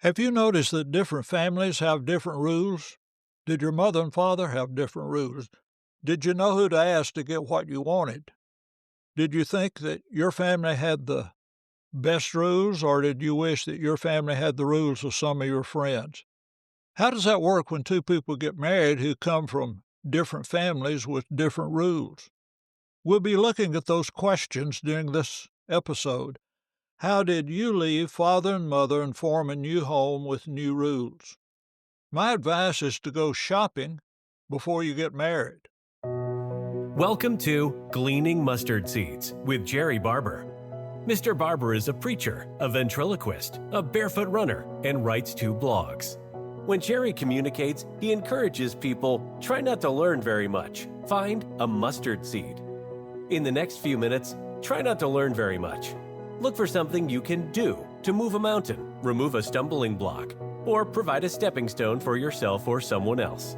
Have you noticed that different families have different rules? Did your mother and father have different rules? Did you know who to ask to get what you wanted? Did you think that your family had the best rules, or did you wish that your family had the rules of some of your friends? How does that work when two people get married who come from different families with different rules? We'll be looking at those questions during this episode. How did you leave father and mother and form a new home with new rules? My advice is to go shopping before you get married. Welcome to Gleaning Mustard Seeds with Jerrie Barber. Mr. Barber is a preacher, a ventriloquist, a barefoot runner, and writes 2 blogs. When Jerrie communicates, he encourages people, try not to learn very much. Find a mustard seed. In the next few minutes, try not to learn very much. Look for something you can do to move a mountain, remove a stumbling block, or provide a stepping stone for yourself or someone else.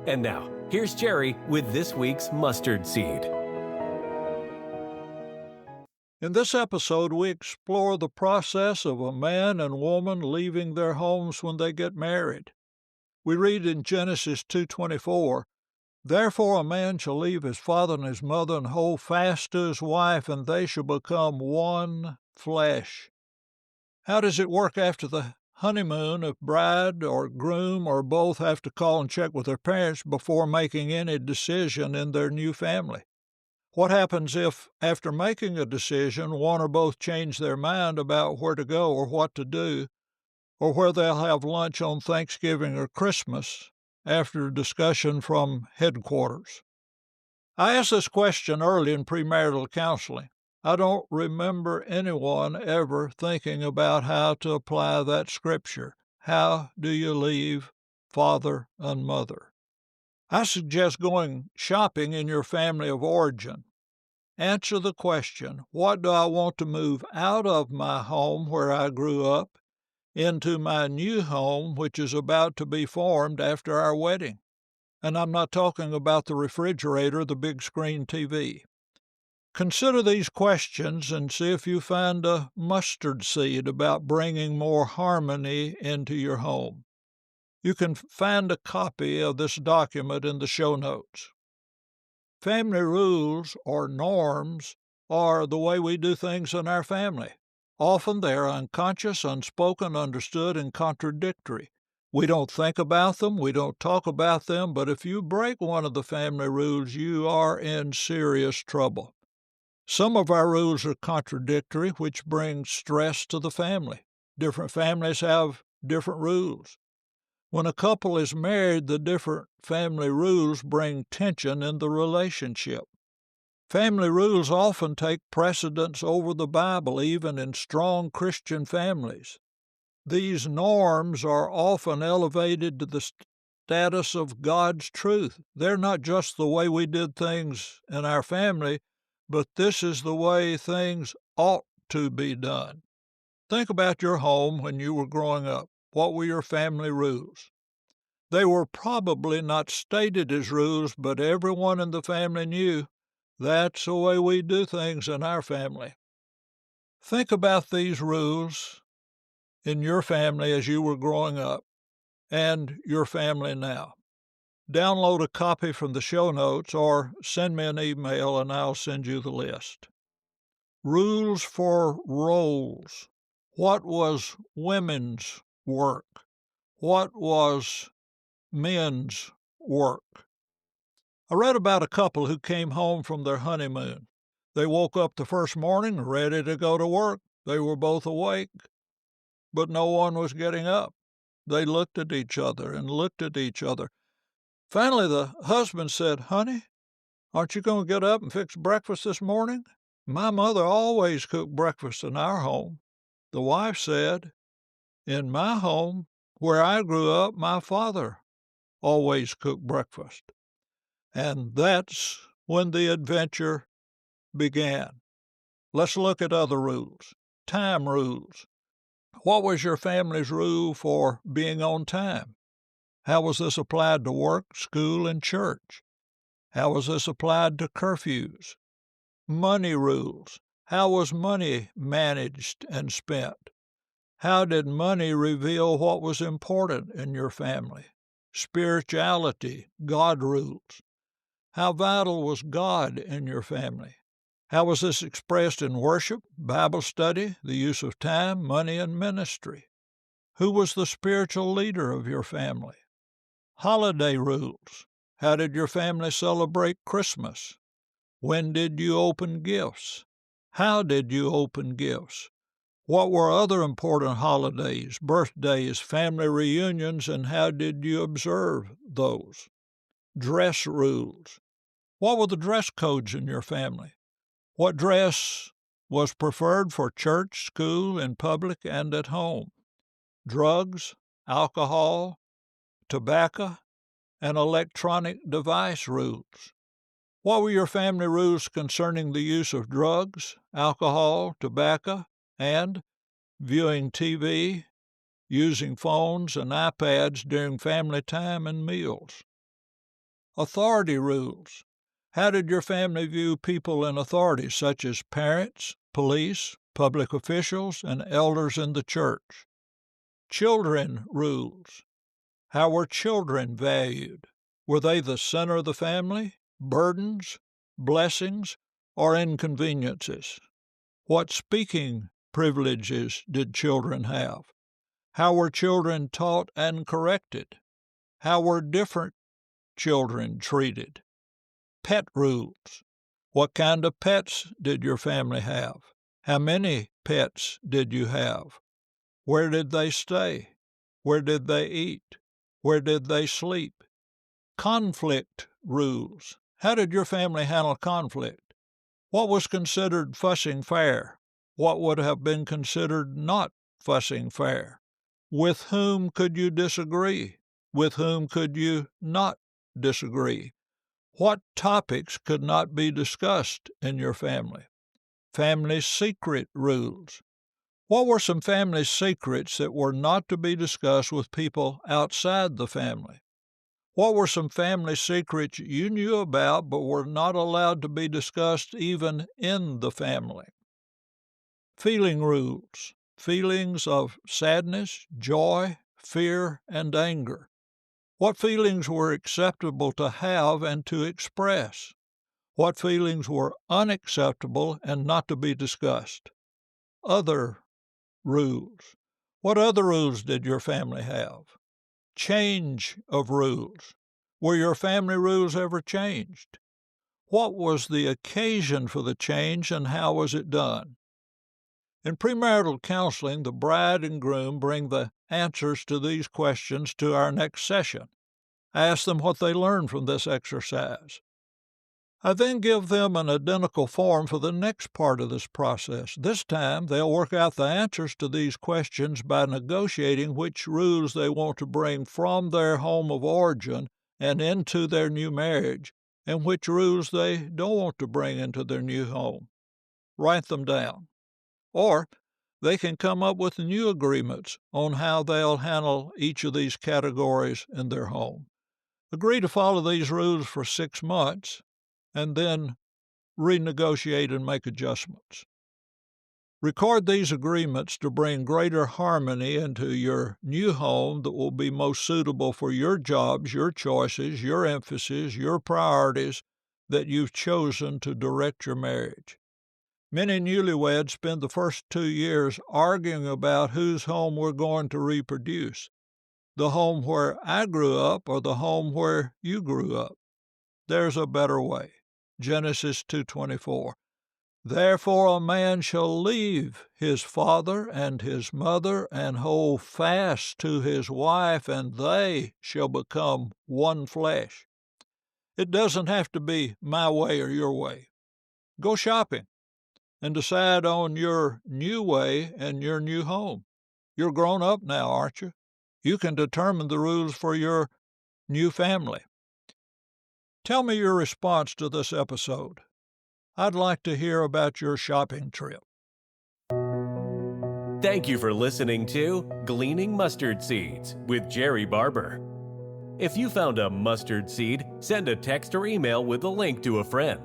And now, here's Jerrie with this week's mustard seed. In this episode, we explore the process of a man and woman leaving their homes when they get married. We read in Genesis 2:24, "Therefore a man shall leave his father and his mother and hold fast to his wife, and they shall become one flesh." How does it work after the honeymoon if bride or groom or both have to call and check with their parents before making any decision in their new family? What happens if, after making a decision, one or both change their mind about where to go or what to do, or where they'll have lunch on Thanksgiving or Christmas after a discussion from headquarters? I asked this question early in premarital counseling. I don't remember anyone ever thinking about how to apply that scripture. How do you leave father and mother? I suggest going shopping in your family of origin. Answer the question, what do I want to move out of my home where I grew up into my new home, which is about to be formed after our wedding? And I'm not talking about the refrigerator, the big screen TV. Consider these questions and see if you find a mustard seed about bringing more harmony into your home. You can find a copy of this document in the show notes. Family rules or norms are the way we do things in our family. Often they're unconscious, unspoken, understood, and contradictory. We don't think about them, we don't talk about them, but if you break one of the family rules, you are in serious trouble. Some of our rules are contradictory, which brings stress to the family. Different families have different rules. When a couple is married, the different family rules bring tension in the relationship. Family rules often take precedence over the Bible, even in strong Christian families. These norms are often elevated to the status of God's truth. They're not just the way we did things in our family, but this is the way things ought to be done. Think about your home when you were growing up. What were your family rules? They were probably not stated as rules, but everyone in the family knew that's the way we do things in our family. Think about these rules in your family as you were growing up and your family now. Download a copy from the show notes or send me an email and I'll send you the list. Rules for roles. What was women's work? What was men's work? I read about a couple who came home from their honeymoon. They woke up the first morning ready to go to work. They were both awake, but no one was getting up. They looked at each other and looked at each other. Finally, the husband said, "Honey, aren't you going to get up and fix breakfast this morning? My mother always cooked breakfast in our home." The wife said, "In my home, where I grew up, my father always cooked breakfast." And that's when the adventure began. Let's look at other rules. Time rules. What was your family's rule for being on time? How was this applied to work, school, and church? How was this applied to curfews? Money rules. How was money managed and spent? How did money reveal what was important in your family? Spirituality, God rules. How vital was God in your family? How was this expressed in worship, Bible study, the use of time, money, and ministry? Who was the spiritual leader of your family? Holiday rules. How did your family celebrate Christmas? When did you open gifts? How did you open gifts? What were other important holidays, birthdays, family reunions, and how did you observe those? Dress rules. What were the dress codes in your family? What dress was preferred for church, school, in public, and at home? Drugs, alcohol, tobacco, and electronic device rules. What were your family rules concerning the use of drugs, alcohol, tobacco, and viewing TV, using phones and iPads during family time and meals? Authority rules. How did your family view people in authority, such as parents, police, public officials, and elders in the church? Children rules. How were children valued? Were they the center of the family, burdens, blessings, or inconveniences? What speaking privileges did children have? How were children taught and corrected? How were different children treated? Pet rules. What kind of pets did your family have? How many pets did you have? Where did they stay? Where did they eat? Where did they sleep? Conflict rules. How did your family handle conflict? What was considered fussing fair? What would have been considered not fussing fair? With whom could you disagree? With whom could you not disagree? What topics could not be discussed in your family? Family secret rules. What were some family secrets that were not to be discussed with people outside the family? What were some family secrets you knew about but were not allowed to be discussed even in the family? Feeling rules. Feelings of sadness, joy, fear, and anger. What feelings were acceptable to have and to express? What feelings were unacceptable and not to be discussed? Other rules. What other rules did your family have? Change of rules. Were your family rules ever changed? What was the occasion for the change and how was it done? In premarital counseling, the bride and groom bring the answers to these questions to our next session. I ask them what they learned from this exercise. I then give them an identical form for the next part of this process. This time, they'll work out the answers to these questions by negotiating which rules they want to bring from their home of origin and into their new marriage, and which rules they don't want to bring into their new home. Write them down. Or they can come up with new agreements on how they'll handle each of these categories in their home. Agree to follow these rules for 6 months, and then renegotiate and make adjustments. Record these agreements to bring greater harmony into your new home that will be most suitable for your jobs, your choices, your emphasis, your priorities that you've chosen to direct your marriage. Many newlyweds spend the first 2 years arguing about whose home we're going to reproduce, the home where I grew up or the home where you grew up. There's a better way. Genesis 2:24. Therefore a man shall leave his father and his mother and hold fast to his wife, and they shall become one flesh. It doesn't have to be my way or your way. Go shopping and decide on your new way and your new home. You're grown up now, aren't you? You can determine the rules for your new family. Tell me your response to this episode. I'd like to hear about your shopping trip. Thank you for listening to Gleaning Mustard Seeds with Jerrie Barber. If you found a mustard seed, send a text or email with a link to a friend.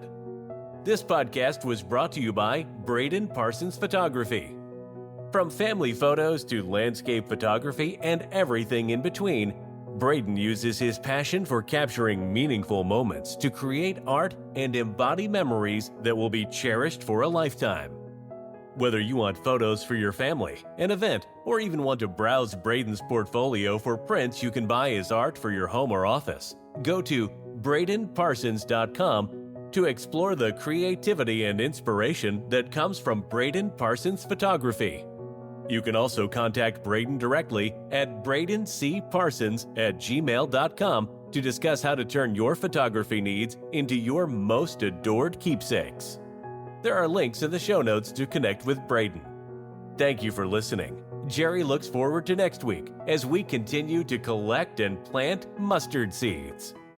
This podcast was brought to you by Braden Parsons Photography. From family photos to landscape photography and everything in between, Braden uses his passion for capturing meaningful moments to create art and embody memories that will be cherished for a lifetime. Whether you want photos for your family, an event, or even want to browse Braden's portfolio for prints you can buy as art for your home or office, go to bradenparsons.com to explore the creativity and inspiration that comes from Braden Parsons Photography. You can also contact Braden directly at bradencparsons@gmail.com to discuss how to turn your photography needs into your most adored keepsakes. There are links in the show notes to connect with Braden. Thank you for listening. Jerry looks forward to next week as we continue to collect and plant mustard seeds.